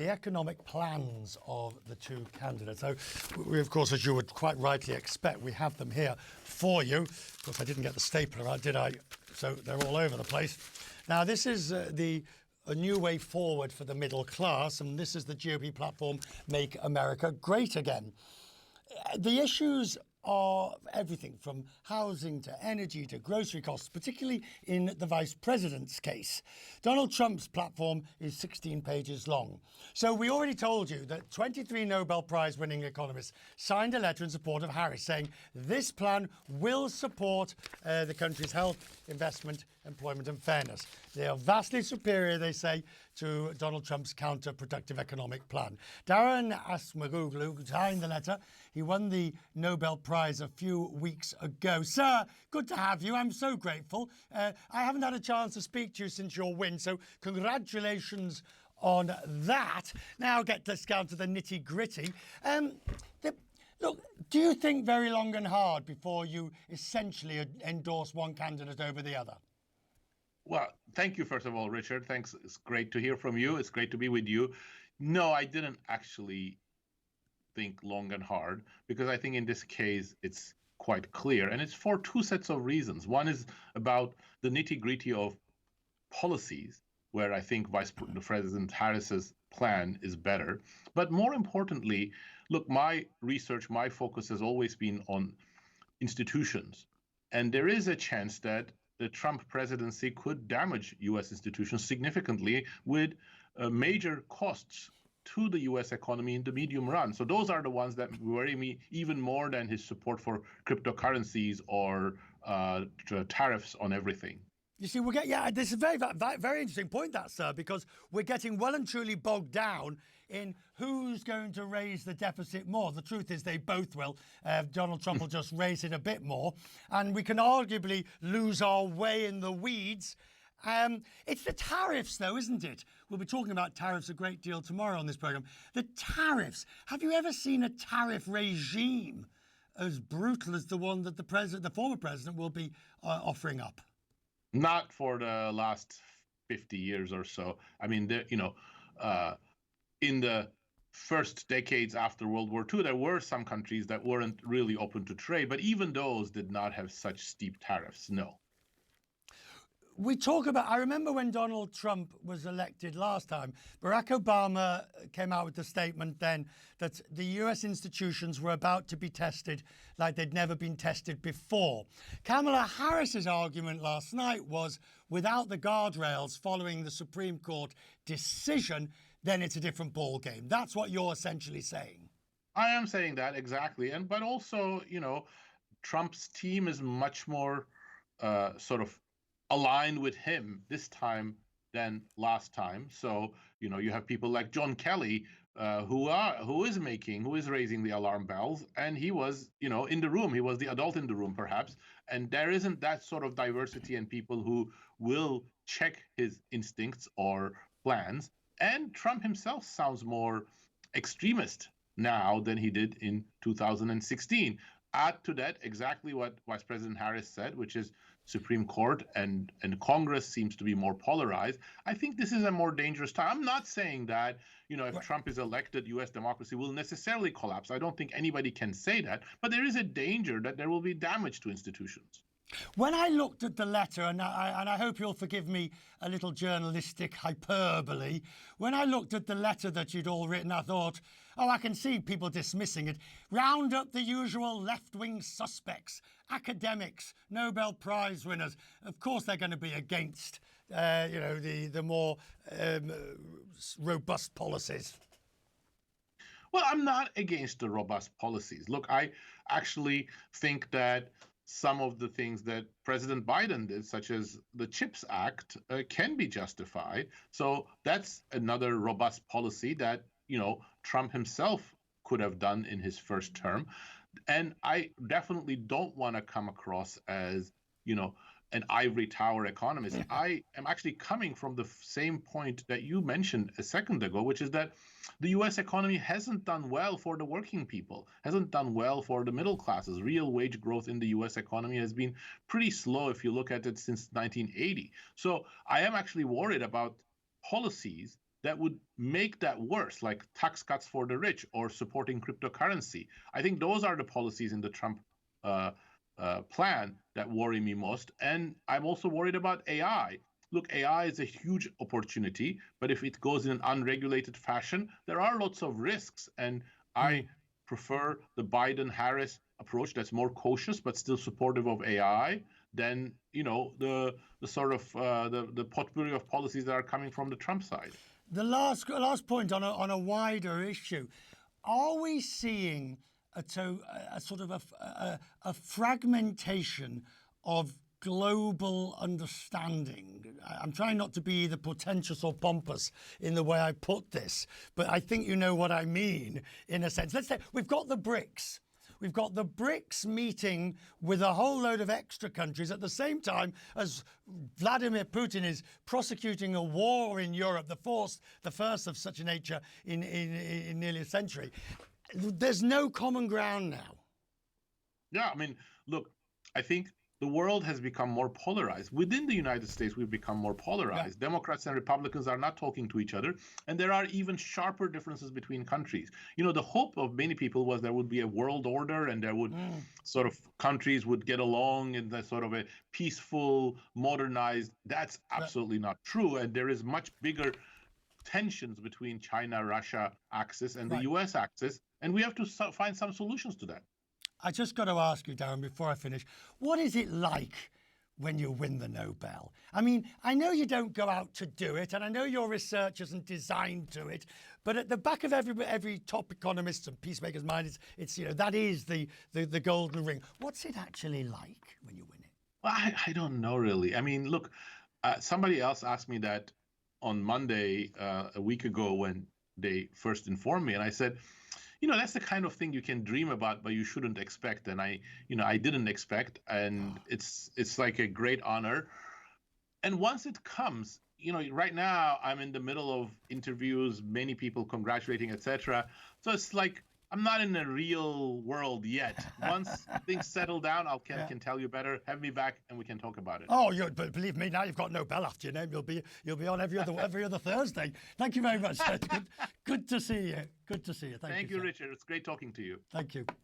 the economic plans of the two candidates. So we, of course, as you would quite rightly expect, we have them here for you. Of course, I didn't get the stapler out, did I? So they're all over the place. Now, this is a new way forward for the middle class, and this is the GOP platform, Make America Great Again. The issues are everything from housing to energy to grocery costs, particularly in the vice president's case. Donald Trump's platform is 16 pages long. So we already told you that 23 Nobel Prize-winning economists signed a letter in support of Harris saying this plan will support the country's health, investment, employment and fairness. They are vastly superior, they say, to Donald Trump's counterproductive economic plan. Daron Acemoglu signed the letter. He won the Nobel Prize a few weeks ago. Sir, good to have you. I'm so grateful. I haven't had a chance to speak to you since your win, so congratulations on that. Now let's get to the nitty-gritty. Look, do you think very long and hard before you essentially endorse one candidate over the other? Well, thank you, first of all, Richard. Thanks. It's great to hear from you. It's great to be with you. No, I didn't actually think long and hard, because I think in this case, it's quite clear. And it's for two sets of reasons. One is about the nitty-gritty of policies, where I think Vice President Harris's plan is better. But more importantly, look, my research, my focus has always been on institutions. And there is a chance that the Trump presidency could damage U.S. institutions significantly with major costs to the U.S. economy in the medium run. So those are the ones that worry me even more than his support for cryptocurrencies or tariffs on everything. You see, this is a very, very interesting point, that, sir, because we're getting well and truly bogged down in who's going to raise the deficit more. The truth is they both will. Donald Trump will just raise it a bit more. And we can arguably lose our way in the weeds. It's the tariffs, though, isn't it? We'll be talking about tariffs a great deal tomorrow on this programme. The tariffs. Have you ever seen a tariff regime as brutal as the one that the former president will be offering up? Not for the last 50 years or so. I mean, in the first decades after World War II, there were some countries that weren't really open to trade, but even those did not have such steep tariffs, no. I remember when Donald Trump was elected last time, Barack Obama came out with the statement then that the US institutions were about to be tested like they'd never been tested before. Kamala Harris's argument last night was without the guardrails following the Supreme Court decision, then it's a different ball game. That's what you're essentially saying. I am saying that, exactly. But also, Trump's team is much more sort of aligned with him this time than last time. So, you have people like John Kelly, who is raising the alarm bells, and he was, in the room. He was the adult in the room, perhaps. And there isn't that sort of diversity in people who will check his instincts or plans. And Trump himself sounds more extremist now than he did in 2016. Add to that exactly what Vice President Harris said, which is Supreme Court and Congress seems to be more polarized. I think this is a more dangerous time. I'm not saying that, if Trump is elected, U.S. democracy will necessarily collapse. I don't think anybody can say that. But there is a danger that there will be damage to institutions. When I looked at the letter, and I hope you'll forgive me a little journalistic hyperbole, when I looked at the letter that you'd all written, I thought, I can see people dismissing it. Round up the usual left-wing suspects, academics, Nobel Prize winners. Of course they're going to be against, the more robust policies. Well, I'm not against the robust policies. Look, I actually think that some of the things that President Biden did, such as the CHIPS Act, can be justified. So that's another robust policy that, Trump himself could have done in his first term. And I definitely don't want to come across as, an ivory tower economist. I am actually coming from the same point that you mentioned a second ago, which is that the U.S. economy hasn't done well for the working people, hasn't done well for the middle classes. Real wage growth in the U.S. economy has been pretty slow if you look at it since 1980. So I am actually worried about policies that would make that worse, like tax cuts for the rich or supporting cryptocurrency. I think those are the policies in the Trump plan that worry me most. And I'm also worried about AI. Look, AI is a huge opportunity, but if it goes in an unregulated fashion, there are lots of risks. And I prefer the Biden-Harris approach that's more cautious but still supportive of AI than the sort of the potpourri of policies that are coming from the Trump side. The last point on a wider issue: are we seeing a sort of a fragmentation of global understanding? I'm trying not to be either pretentious or pompous in the way I put this, but I think you know what I mean in a sense. Let's say we've got the BRICS. We've got the BRICS meeting with a whole load of extra countries at the same time as Vladimir Putin is prosecuting a war in Europe, the first of such a nature in nearly a century. There's no common ground now. Yeah, I mean, look, I think the world has become more polarized. Within the United States, we've become more polarized. Yeah. Democrats and Republicans are not talking to each other, and there are even sharper differences between countries. The hope of many people was there would be a world order, and there would sort of countries would get along in the sort of a peaceful, modernized. That's absolutely not true, and there is much bigger tensions between China-Russia axis and the U.S. axis, and we have to find some solutions to that. I just got to ask you, Daron, before I finish, what is it like when you win the Nobel? I mean, I know you don't go out to do it, and I know your research isn't designed to it, but at the back of every top economist and peacemaker's mind, it's that is the golden ring. What's it actually like when you win it? Well, I don't know, really. I mean, look, somebody else asked me that on Monday, a week ago, when they first informed me, and I said, that's the kind of thing you can dream about, but you shouldn't expect. And I didn't expect, and it's like a great honor. And once it comes, right now I'm in the middle of interviews, many people congratulating, etc. So it's like I'm not in the real world yet. Once things settle down, I can tell you better. Have me back, and we can talk about it. Oh, but believe me, now you've got Nobel after your name. You'll be on every other Thursday. Thank you very much. Good to see you. Good to see you. Thank you, Richard. It's great talking to you. Thank you.